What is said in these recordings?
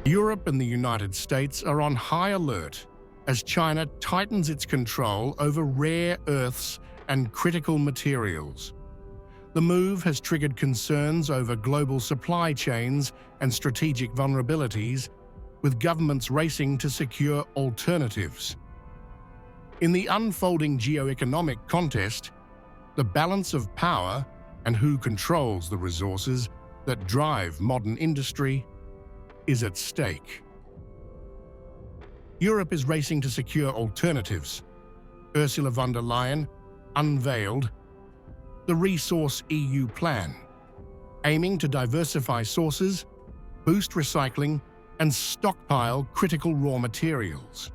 Europe and the United States are on high alert as China tightens its control over rare earths and critical materials. The move has triggered concerns over global supply chains and strategic vulnerabilities, with governments racing to secure alternatives. In the unfolding geoeconomic contest, the balance of power and who controls the resources that drive modern industry is at stake. Europe is racing to secure alternatives. Ursula von der Leyen unveiled the RESourceEU plan, aiming to diversify sources, boost recycling, and stockpile critical raw materials.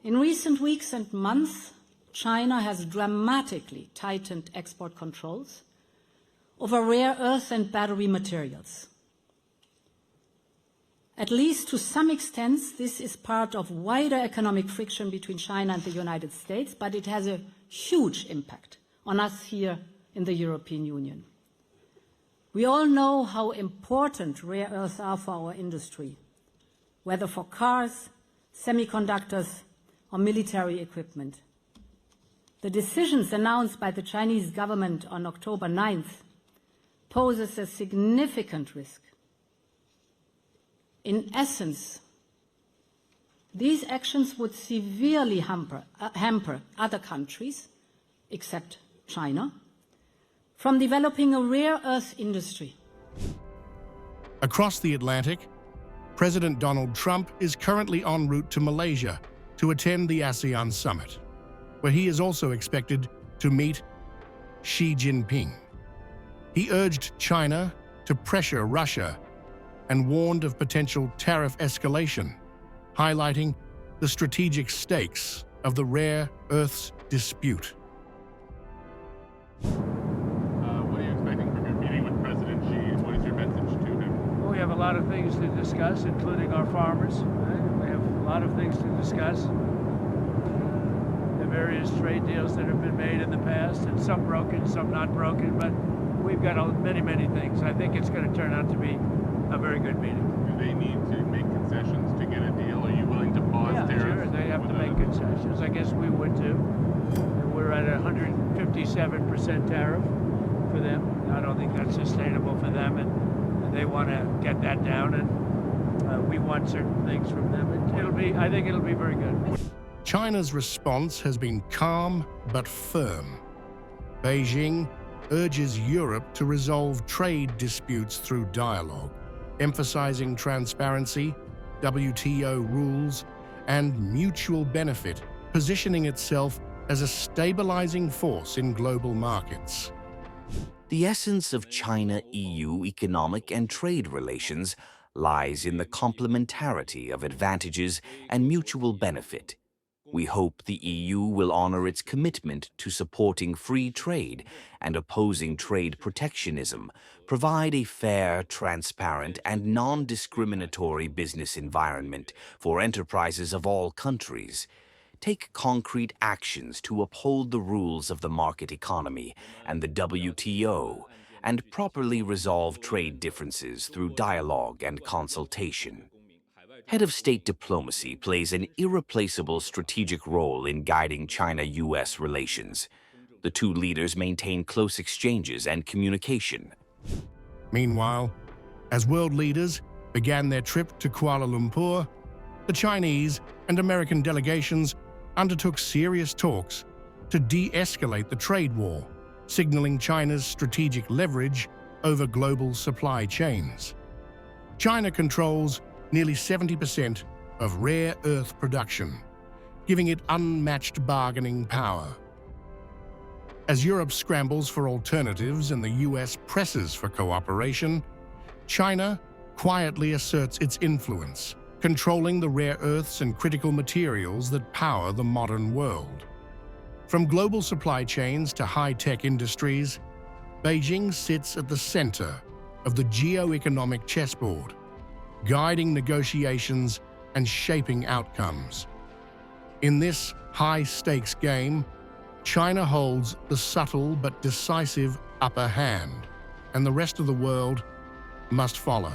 In recent weeks and months, China has dramatically tightened export controls over rare earth and battery materials. At least to some extent, this is part of wider economic friction between China and the United States, but it has a huge impact on us here in the European Union. We all know how important rare earths are for our industry, whether for cars, semiconductors, or military equipment. The decisions announced by the Chinese government on October 9th poses a significant risk. In essence, these actions would severely hamper other countries, except China, from developing a rare earth industry. Across the Atlantic, President Donald Trump is currently en route to Malaysia to attend the ASEAN summit, where he is also expected to meet Xi Jinping. He urged China to pressure Russia and warned of potential tariff escalation, highlighting the strategic stakes of the rare earths dispute. What are you expecting from your meeting with President Xi, and what is your message to him? Well, we have a lot of things to discuss, including our farmers. We have a lot of things to discuss. The various trade deals that have been made in the past, and some broken, some not broken, but we've got many, many things. I think it's going to turn out to be a very good meeting. Do they need to make concessions to get a deal? Are you willing to pause tariffs? Sure, they have to make concessions. I guess we would too. We're at a 157% tariff for them. I don't think that's sustainable for them, and they want to get that down, and we want certain things from them. I think it'll be very good. China's response has been calm but firm. Beijing urges Europe to resolve trade disputes through dialogue, emphasizing transparency, WTO rules, and mutual benefit, positioning itself as a stabilizing force in global markets. The essence of China-EU economic and trade relations lies in the complementarity of advantages and mutual benefit. We hope the EU will honor its commitment to supporting free trade and opposing trade protectionism, provide a fair, transparent, and non-discriminatory business environment for enterprises of all countries, take concrete actions to uphold the rules of the market economy and the WTO, and properly resolve trade differences through dialogue and consultation. Head of State diplomacy plays an irreplaceable strategic role in guiding China-US relations. The two leaders maintain close exchanges and communication. Meanwhile, as world leaders began their trip to Kuala Lumpur, the Chinese and American delegations undertook serious talks to de-escalate the trade war, signaling China's strategic leverage over global supply chains. China controls nearly 70% of rare earth production, giving it unmatched bargaining power. As Europe scrambles for alternatives and the US presses for cooperation, China quietly asserts its influence, controlling the rare earths and critical materials that power the modern world. From global supply chains to high-tech industries, Beijing sits at the center of the geoeconomic chessboard, guiding negotiations and shaping outcomes. In this high-stakes game, China holds the subtle but decisive upper hand, and the rest of the world must follow.